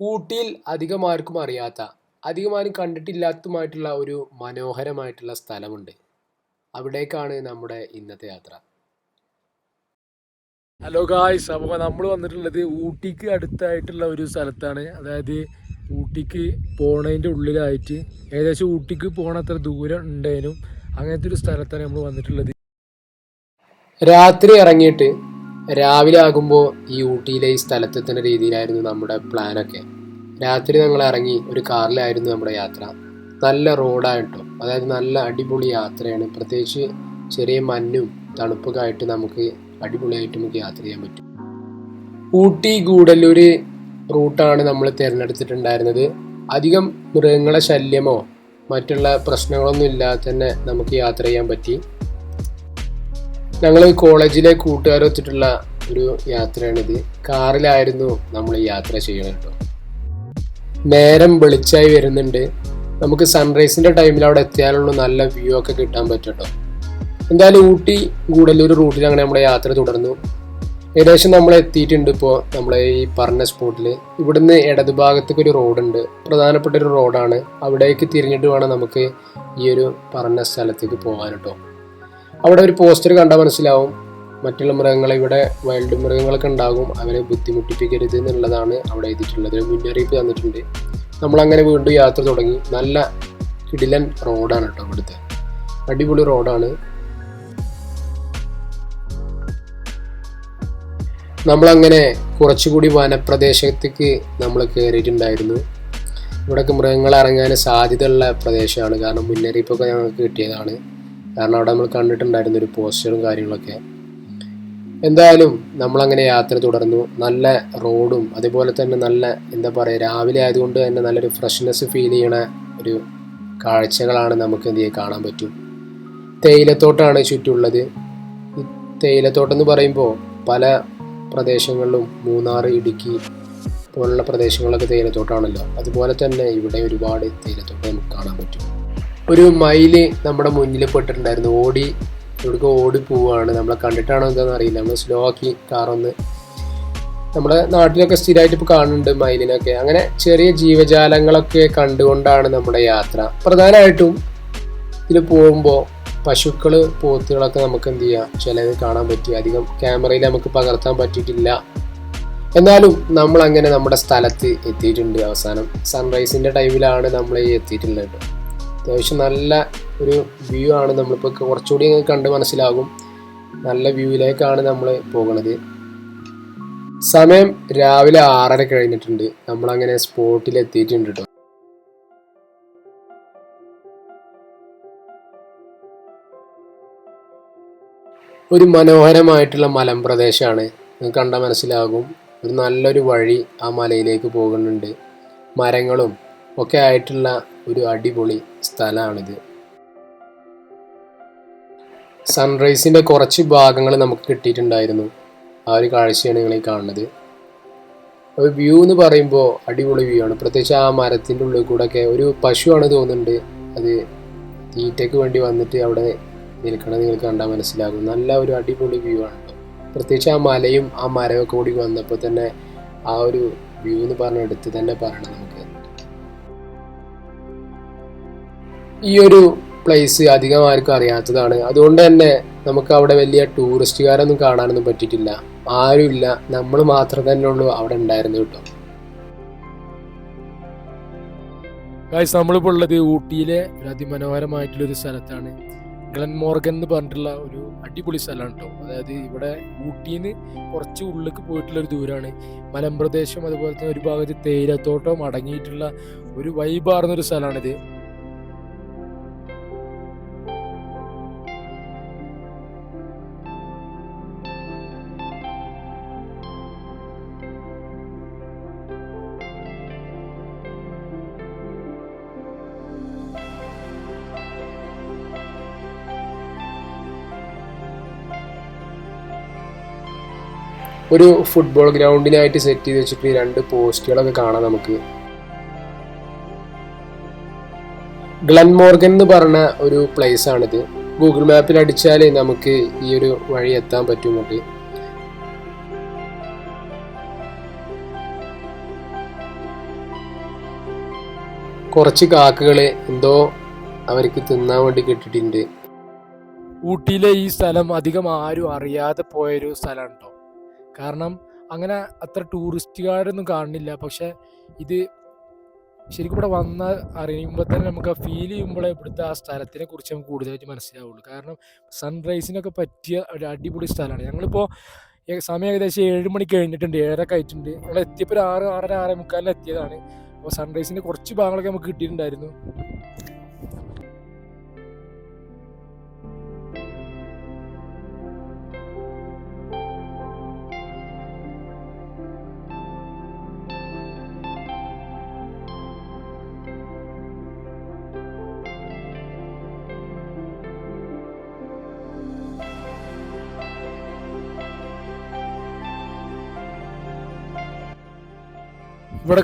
ഊട്ടിയിൽ അധികമാർക്കും അറിയാത്ത, അധികമാരും കണ്ടിട്ടില്ലാത്തതുമായിട്ടുള്ള ഒരു മനോഹരമായിട്ടുള്ള സ്ഥലമുണ്ട്. അവിടേക്കാണ് നമ്മുടെ ഇന്നത്തെ യാത്ര. ഹലോ ഗായ്സ്, അപ്പോൾ നമ്മൾ വന്നിട്ടുള്ളത് ഊട്ടിക്ക് അടുത്തായിട്ടുള്ള ഒരു സ്ഥലത്താണ്. അതായത് ഊട്ടിക്ക് പോണതിൻ്റെ ഉള്ളിലായിട്ട് ഏകദേശം ഊട്ടിക്ക് പോണത്ര ദൂരം ഉണ്ടേനും അങ്ങനത്തെ ഒരു സ്ഥലത്താണ് നമ്മൾ വന്നിട്ടുള്ളത്. രാത്രി ഇറങ്ങിയിട്ട് രാവിലെ ആകുമ്പോൾ ഈ ഊട്ടിയിലെ ഈ സ്ഥലത്തെത്തുന്ന രീതിയിലായിരുന്നു നമ്മുടെ പ്ലാനൊക്കെ. രാത്രി ഞങ്ങൾ ഇറങ്ങി ഒരു കാറിലായിരുന്നു നമ്മുടെ യാത്ര. നല്ല റോഡായിട്ടോ, അതായത് നല്ല അടിപൊളി യാത്രയാണ്. പ്രത്യേകിച്ച് ചെറിയ മഞ്ഞും തണുപ്പൊക്കെ ആയിട്ട് നമുക്ക് അടിപൊളിയായിട്ട് നമുക്ക് യാത്ര ചെയ്യാൻ പറ്റും. ഊട്ടി ഗൂഡല്ലൂര് റൂട്ടാണ് നമ്മൾ തിരഞ്ഞെടുത്തിട്ടുണ്ടായിരുന്നത്. അധികം മൃഗങ്ങളെ ശല്യമോ മറ്റുള്ള പ്രശ്നങ്ങളൊന്നും ഇല്ലാതെ തന്നെ നമുക്ക് യാത്ര ചെയ്യാൻ പറ്റി. ഞങ്ങൾ കോളേജിലെ കൂട്ടുകാർ വെച്ചിട്ടുള്ള ഒരു യാത്രയാണിത്. കാറിലായിരുന്നു നമ്മൾ യാത്ര ചെയ്യണം കേട്ടോ. നേരം വെളിച്ചായി വരുന്നുണ്ട്. നമുക്ക് സൺറൈസിന്റെ ടൈമിൽ അവിടെ എത്തിയാലുള്ള നല്ല വ്യൂ ഒക്കെ കിട്ടാൻ പറ്റും കേട്ടോ. എന്തായാലും ഊട്ടി ഗൂഡല്ലൂർ റൂട്ടിൽ അങ്ങനെ നമ്മുടെ യാത്ര തുടർന്നു. ഏകദേശം നമ്മൾ എത്തിയിട്ടുണ്ട്. ഇപ്പോൾ നമ്മളെ ഈ പറഞ്ഞ സ്പോട്ടിൽ ഇവിടുന്ന് ഇടതുഭാഗത്തേക്ക് ഒരു റോഡുണ്ട്, പ്രധാനപ്പെട്ട ഒരു റോഡാണ്. അവിടേക്ക് തിരിഞ്ഞിട്ട് വേണം നമുക്ക് ഈ ഒരു പറഞ്ഞ സ്ഥലത്തേക്ക് പോകാൻ കേട്ടോ. അവിടെ ഒരു പോസ്റ്റർ കണ്ടാൽ മനസ്സിലാവും, മറ്റുള്ള മൃഗങ്ങളെ, ഇവിടെ വൈൽഡ് മൃഗങ്ങളൊക്കെ ഉണ്ടാകും, അവരെ ബുദ്ധിമുട്ടിപ്പിക്കരുത് എന്നുള്ളതാണ് അവിടെ എഴുതിയിട്ടുള്ളത്. ഒരു മുന്നറിയിപ്പ് തന്നിട്ടുണ്ട്. നമ്മളങ്ങനെ വീണ്ടും യാത്ര തുടങ്ങി. നല്ല കിടിലൻ റോഡാണ് കേട്ടോ ഇവിടുത്തെ, അടിപൊളി റോഡാണ്. നമ്മളങ്ങനെ കുറച്ചുകൂടി വനപ്രദേശത്തേക്ക് നമ്മൾ കയറിയിട്ടുണ്ടായിരുന്നു. ഇവിടെയൊക്കെ മൃഗങ്ങൾ ഇറങ്ങാൻ സാധ്യതയുള്ള പ്രദേശമാണ്. കാരണം മുന്നറിയിപ്പൊക്കെ ഞങ്ങൾക്ക് കിട്ടിയതാണ്. കാരണം അവിടെ നമ്മൾ കണ്ടിട്ടുണ്ടായിരുന്നു ഒരു പോസ്റ്ററും കാര്യങ്ങളൊക്കെ. എന്തായാലും നമ്മളങ്ങനെ യാത്ര തുടർന്നു. നല്ല റോഡും അതേപോലെ തന്നെ നല്ല എന്താ പറയുക, രാവിലെ ആയതുകൊണ്ട് തന്നെ നല്ലൊരു ഫ്രഷ്നെസ് ഫീൽ ചെയ്യണ ഒരു കാഴ്ചകളാണ് നമുക്ക് എന്ത് ചെയ്യാൻ കാണാൻ പറ്റും. തേയിലത്തോട്ടമാണ് ചുറ്റുള്ളത്. ഈ തേയിലത്തോട്ടം എന്ന് പറയുമ്പോൾ പല പ്രദേശങ്ങളിലും, മൂന്നാർ, ഇടുക്കി പോലുള്ള പ്രദേശങ്ങളിലൊക്കെ തേയിലത്തോട്ടമാണല്ലോ. അതുപോലെ തന്നെ ഇവിടെ ഒരുപാട് തേയിലത്തോട്ടം നമുക്ക് കാണാൻ പറ്റും. ഒരു മയില് നമ്മുടെ മുന്നിൽ പെട്ടിട്ടുണ്ടായിരുന്നു. ഇവിടേക്ക് ഓടി പോവുകയാണ്. നമ്മളെ കണ്ടിട്ടാണോ എന്താണെന്ന് അറിയില്ല. നമ്മൾ സ്ലോ ആക്കി കാറൊന്ന്. നമ്മുടെ നാട്ടിലൊക്കെ സ്ഥിരമായിട്ട് ഇപ്പോൾ കാണുന്നുണ്ട് മയിലിനൊക്കെ. അങ്ങനെ ചെറിയ ജീവജാലങ്ങളൊക്കെ കണ്ടുകൊണ്ടാണ് നമ്മുടെ യാത്ര. പ്രധാനമായിട്ടും ഇതിൽ പോകുമ്പോൾ പശുക്കൾ, പോത്തുകളൊക്കെ നമുക്ക് എന്ത് ചെയ്യാം, ചിലത് കാണാൻ പറ്റി. അധികം ക്യാമറയിൽ നമുക്ക് പകർത്താൻ പറ്റിയിട്ടില്ല. എന്നാലും നമ്മൾ അങ്ങനെ നമ്മുടെ സ്ഥലത്ത് എത്തിയിട്ടുണ്ട്. അവസാനം സൺറൈസിൻ്റെ ടൈമിലാണ് നമ്മൾ എത്തിയിട്ടുള്ളത്. അത്യാവശ്യം നല്ല ഒരു വ്യൂ ആണ്. നമ്മളിപ്പോൾ കുറച്ചുകൂടി കണ്ട് മനസ്സിലാകും. നല്ല വ്യൂവിലേക്കാണ് നമ്മൾ പോകുന്നത്. സമയം രാവിലെ 6:30 കഴിഞ്ഞിട്ടുണ്ട്. നമ്മളങ്ങനെ സ്പോട്ടിൽ എത്തിയിട്ടുണ്ട് കേട്ടോ. ഒരു മനോഹരമായിട്ടുള്ള മലമ്പ്രദേശമാണ്. നിങ്ങൾക്ക് കണ്ടാൽ മനസ്സിലാകും. ഒരു നല്ലൊരു വഴി ആ മലയിലേക്ക് പോകുന്നുണ്ട്. മരങ്ങളും ഒക്കെ ആയിട്ടുള്ള ഒരു അടിപൊളി സ്ഥലമാണിത്. സൺറൈസിൻ്റെ കുറച്ച് ഭാഗങ്ങൾ നമുക്ക് കിട്ടിയിട്ടുണ്ടായിരുന്നു. ആ ഒരു കാഴ്ചയാണ് നിങ്ങൾ ഈ കാണുന്നത്. ഒരു വ്യൂ എന്ന് പറയുമ്പോൾ അടിപൊളി വ്യൂ ആണ്. പ്രത്യേകിച്ച് ആ മരത്തിൻ്റെ ഉള്ളിൽ കൂടെ ഒക്കെ ഒരു പശുവാണ് തോന്നുന്നുണ്ട്. അത് തീറ്റയ്ക്ക് വേണ്ടി വന്നിട്ട് അവിടെ നിൽക്കണം. നിങ്ങൾക്ക് കണ്ടാൽ മനസ്സിലാകും. നല്ല ഒരു അടിപൊളി വ്യൂ ആണ് കേട്ടോ. പ്രത്യേകിച്ച് ആ മലയും ആ മരമൊക്കെ കൂടി വന്നപ്പോൾ തന്നെ ആ ഒരു വ്യൂ എന്ന് പറഞ്ഞ എടുത്ത് തന്നെ പറയണം നമുക്ക്. ഈ ഒരു പ്ലേസ് അധികം ആർക്കും അറിയാത്തതാണ്. അതുകൊണ്ട് തന്നെ നമുക്ക് അവിടെ വലിയ ടൂറിസ്റ്റുകാരൊന്നും കാണാനൊന്നും പറ്റിയിട്ടില്ല. ആരുമില്ല, നമ്മൾ മാത്രം തന്നെ ഉള്ളൂ അവിടെ ഉണ്ടായിരുന്നു കേട്ടോ. ഗായ്സ്, നമ്മളിപ്പോൾ ഉള്ളത് ഊട്ടിയിലെ ഒരു അതിമനോഹരമായിട്ടുള്ളൊരു സ്ഥലത്താണ്. ഗ്ലെൻമോർഗൻ എന്ന് പറഞ്ഞിട്ടുള്ള ഒരു അടിപൊളി സ്ഥലമാണ് കേട്ടോ. അതായത് ഇവിടെ ഊട്ടിയിൽ നിന്ന് കുറച്ച് ഉള്ളിലേക്ക് പോയിട്ടുള്ളൊരു ദൂരമാണ്. മലമ്പ്രദേശം, അതുപോലെ തന്നെ ഒരു ഭാഗത്ത് തേയിലത്തോട്ടം അടങ്ങിയിട്ടുള്ള ഒരു വൈബാർന്നൊരു സ്ഥലമാണിത്. ഒരു ഫുട്ബോൾ ഗ്രൗണ്ടിനായിട്ട് സെറ്റ് ചെയ്ത് വെച്ചിട്ട് 2 പോസ്റ്റുകളൊക്കെ കാണാം നമുക്ക്. ഗ്ലെൻമോർഗൻ എന്ന് പറഞ്ഞ ഒരു പ്ലേസ് ആണിത്. ഗൂഗിൾ മാപ്പിൽ അടിച്ചാൽ നമുക്ക് ഈ ഒരു വഴി എത്താൻ പറ്റും. കുറച്ച് കാക്കകള് എന്തോ അവർക്ക് തിന്നാൻ വേണ്ടി കിട്ടിയിട്ടുണ്ട്. ഊട്ടിയിലെ ഈ സ്ഥലം അധികം ആരും അറിയാതെ പോയൊരു സ്ഥലമാണ് കേട്ടോ. കാരണം അങ്ങനെ അത്ര ടൂറിസ്റ്റുകാരൊന്നും കാണുന്നില്ല. പക്ഷെ ഇത് ശരിക്കും ഇവിടെ വന്നാൽ അറിയുമ്പോൾ തന്നെ നമുക്ക് ആ ഫീൽ ചെയ്യുമ്പോഴേ ഇവിടുത്തെ ആ സ്ഥലത്തിനെ കുറിച്ച് നമുക്ക് കൂടുതലായിട്ട് മനസ്സിലാവുള്ളൂ. കാരണം സൺറൈസിനൊക്കെ പറ്റിയ ഒരു അടിപൊളി സ്ഥലമാണ്. ഞങ്ങളിപ്പോൾ സമയം ഏകദേശം 7 മണി കഴിഞ്ഞിട്ടുണ്ട്, 7:30 ആയിട്ടുണ്ട്. ഞങ്ങൾ എത്തിയപ്പോൾ ഒരു 6, 6:30, 6:45 എത്തിയതാണ്. അപ്പോൾ സൺറൈസിൻ്റെ കുറച്ച് ഭാഗങ്ങളൊക്കെ നമുക്ക് കിട്ടിയിട്ടുണ്ടായിരുന്നു. ഇവിടെ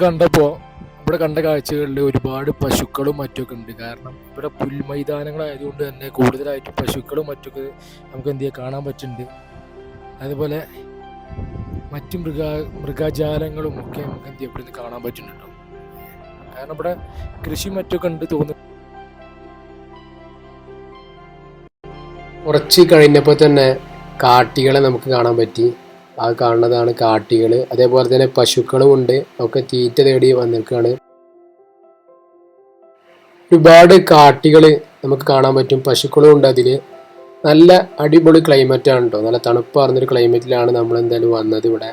കണ്ട കാഴ്ചകളിൽ ഒരുപാട് പശുക്കളും മറ്റൊക്കെ ഉണ്ട്. കാരണം ഇവിടെ പുൽമൈതാനങ്ങളായതുകൊണ്ട് തന്നെ കൂടുതലായിട്ടും പശുക്കളും മറ്റൊക്കെ നമുക്ക് എന്ത് ചെയ്യാൻ കാണാൻ പറ്റുന്നുണ്ട്. അതുപോലെ മറ്റു മൃഗജാലങ്ങളും ഒക്കെ നമുക്ക് എന്ത് ചെയ്യാൻ ഇവിടുന്ന് കാണാൻ പറ്റുന്നുണ്ടോ. കാരണം ഇവിടെ കൃഷി മറ്റൊക്കെ ഉണ്ട് തോന്നുന്നു. കുറച്ച് കഴിഞ്ഞപ്പോൾ തന്നെ കാട്ടികളെ നമുക്ക് കാണാൻ പറ്റി. ആ കാണുന്നതാണ് കാട്ടികൾ. അതേപോലെ തന്നെ പശുക്കളും ഉണ്ട്, ഒക്കെ തീറ്റ തേടി വന്നിരിക്കുകയാണ്. ഒരുപാട് കാട്ടികൾ നമുക്ക് കാണാൻ പറ്റും, പശുക്കളും ഉണ്ട് അതിൽ. നല്ല അടിപൊളി ക്ലൈമറ്റാണ് കേട്ടോ, നല്ല തണുപ്പാർന്നൊരു ക്ലൈമറ്റിലാണ് നമ്മൾ എന്തായാലും വന്നത് ഇവിടെ.